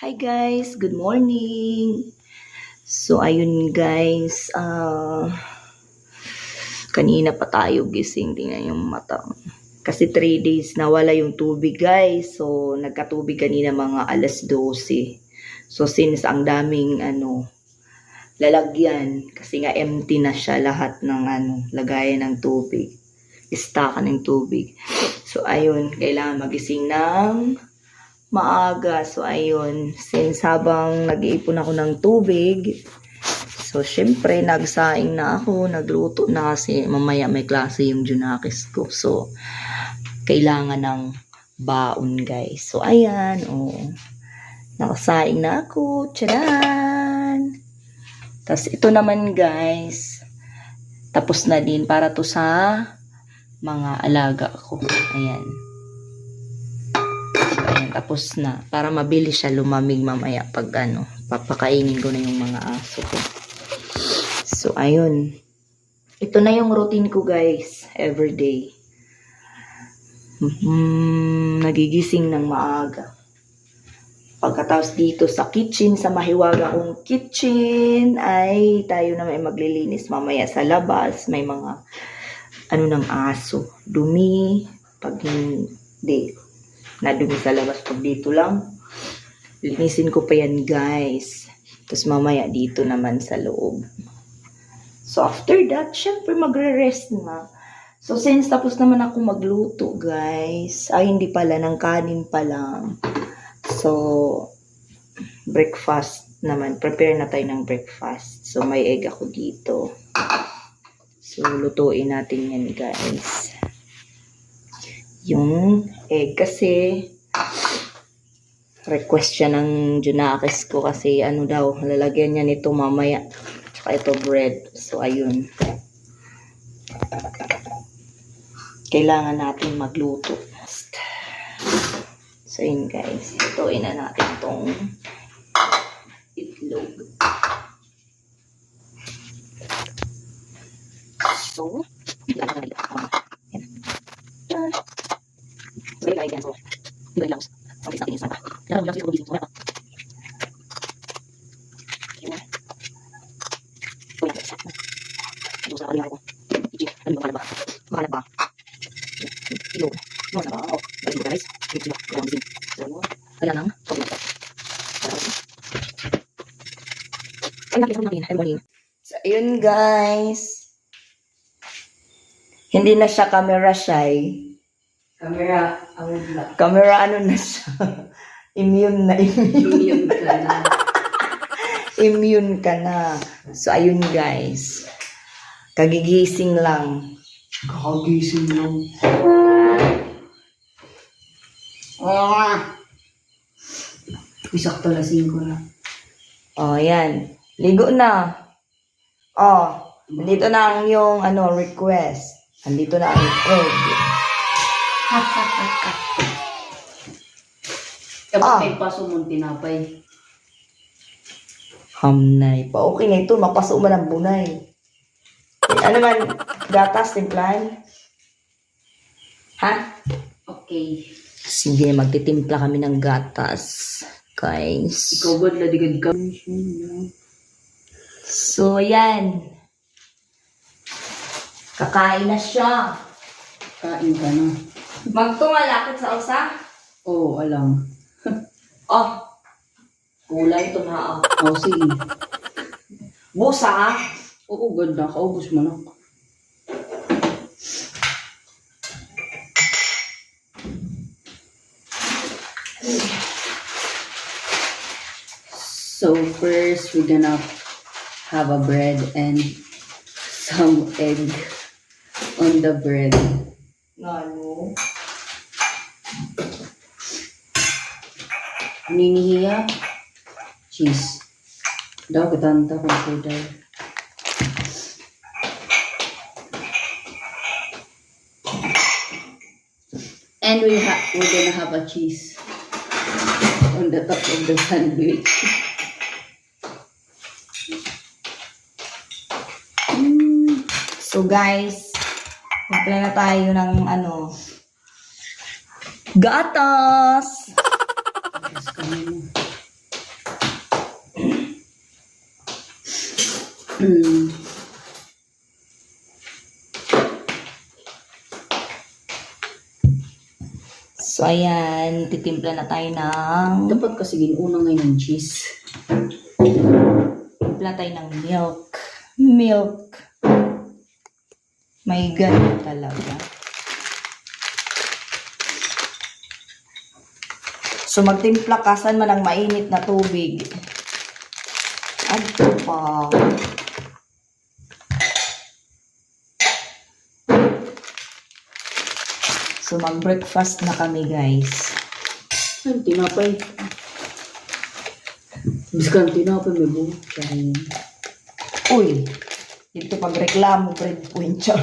Hi guys, good morning. So ayun guys, kanina pa tayo gising, tingnan yung mata. Kasi 3 days nawala yung tubig guys. So nagkatubig kanina mga alas 12. So since ang daming lalagyan, kasi nga empty na siya lahat ng lagayan ng tubig. Istakan ng tubig. So ayun, kailangan magising ng maaga. So, ayun. Since habang nag-iipon ako ng tubig, so, syempre, nagsaing na ako. Nagluto na kasi mamaya may klase yung Junakis ko. So, kailangan ng baon, guys. So, ayan. Oh, nakasaing na ako. Tcharan! Tapos, ito naman, guys. Tapos na din para to sa mga alaga ko. Ayan. Ayan, tapos na. Para mabilis siya lumamig mamaya pag papakainin ko na yung mga aso ko. So, ayun. Ito na yung routine ko, guys. Everyday. Nagigising ng maaga. Pagkatapos dito sa kitchen, sa mahiwaga kong kitchen, ay tayo na may maglilinis mamaya sa labas. May mga ng aso. Dumi. Pag hindi nadumi sa labas, pag dito lang linisin ko pa yan guys. Tapos mamaya dito naman sa loob. So after that, syempre magre-rest na. So since tapos naman ako magluto guys, ay hindi pala, ng kanin pa lang. So breakfast naman, prepare na tayo ng breakfast. So may egg ako dito. So lutuin natin yan guys. Yung egg kasi request siya ng Junakis ko kasi daw, lalagyan niya nito mamaya. Tsaka ito bread. So ayun. Kailangan natin magluto. So yun guys. Lutuin na natin itong itlog. So, lalagyan na dito. Ayan. So, ilagay yan. So, ilagay lang. Ang isang inis na. Kaya lang siguro gising. So, yan. So, yan. Ito sa kalima ko. Iji. Ano ba? Makalab ba? Ilog. No, na ba? O, balik ko guys. Ito sila. Kaya lang gising. So, kaya lang. Ay, nakita ko natin. Ay, morning. So, ayun guys. Hindi na siya camera shy. Camera na siya. Immune na. Immune ka na. Immune ka na. So, ayun guys. Kagigising lang. Kakagising lang. Isakto na 5 na. Oh, yan. Ligo na. Oh, nandito na ang yung request. Nandito na ang egg. Kapag may paso mong tinapay. Hamnay pa. Okay na ito. Mapaso man ang bunay. Ano man, gatas, timplan? Ha? Okay. Sige, magtitimpla kami ng gatas. Guys. Ikaw ba ladigad ka? So, yan. Kakain na siya. Kain ka na. Magtumalakit sa usa? Oo, alam. Oh, kulay ito na. Oh, sige. Busa. Oo, ganda. Kaubos mo na. So first, we're gonna have a bread and some egg on the bread. Ano? Ninihiya? Cheese. Daw, katanta ko po daw. And we're gonna have a cheese on the top of the sandwich. So guys, magplay na tayo ng gatas. Tapos kami Hmm. So, ayan. Titimpla na tayo ng... Dapat kasi ginuna ngayon ng cheese. Timpla tayo ng milk. Milk. May ganun talaga. So, magtimpla ka saan man ang mainit na tubig. Adto pa. So, mag-breakfast na kami, guys. Ay, tinapay. Biskan tinapay, may buhok. Tsaka Uy, dito pag-reklamo, bread point siya.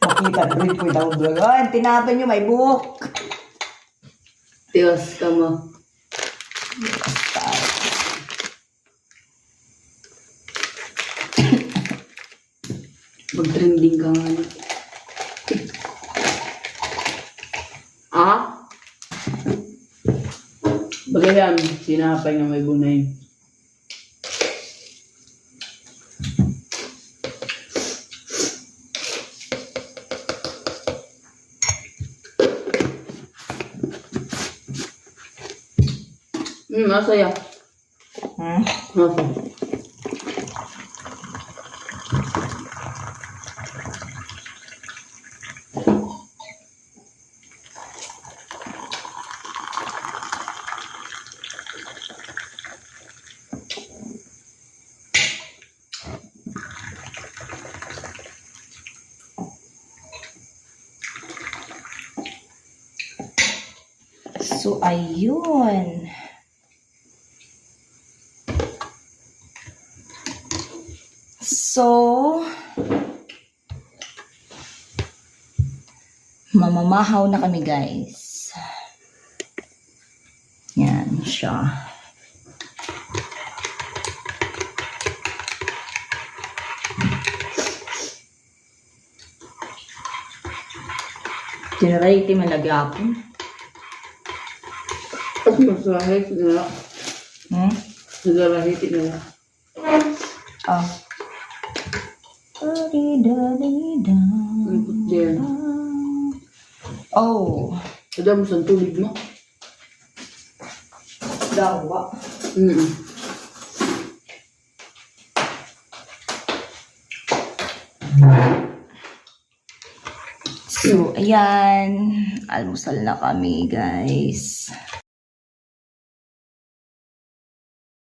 Makita, bread point ako vlog. Ay, tinapay nyo, may buhok. tiwas ka mo. Mag-trending ka nga. Ah? Bagayan, sinapay na may bunay. Masaya. Masaya. So, ayun. So, mamamahaw na kami, guys. Yan siya. Tinaray, iti malagapon. At masahit na. Nagalahiti na. Ah. Da-di-da-di-da. Ang putyan. Oh. Ada mo sa tubig mo? Dawa. So, ayan. Almusal na kami, guys.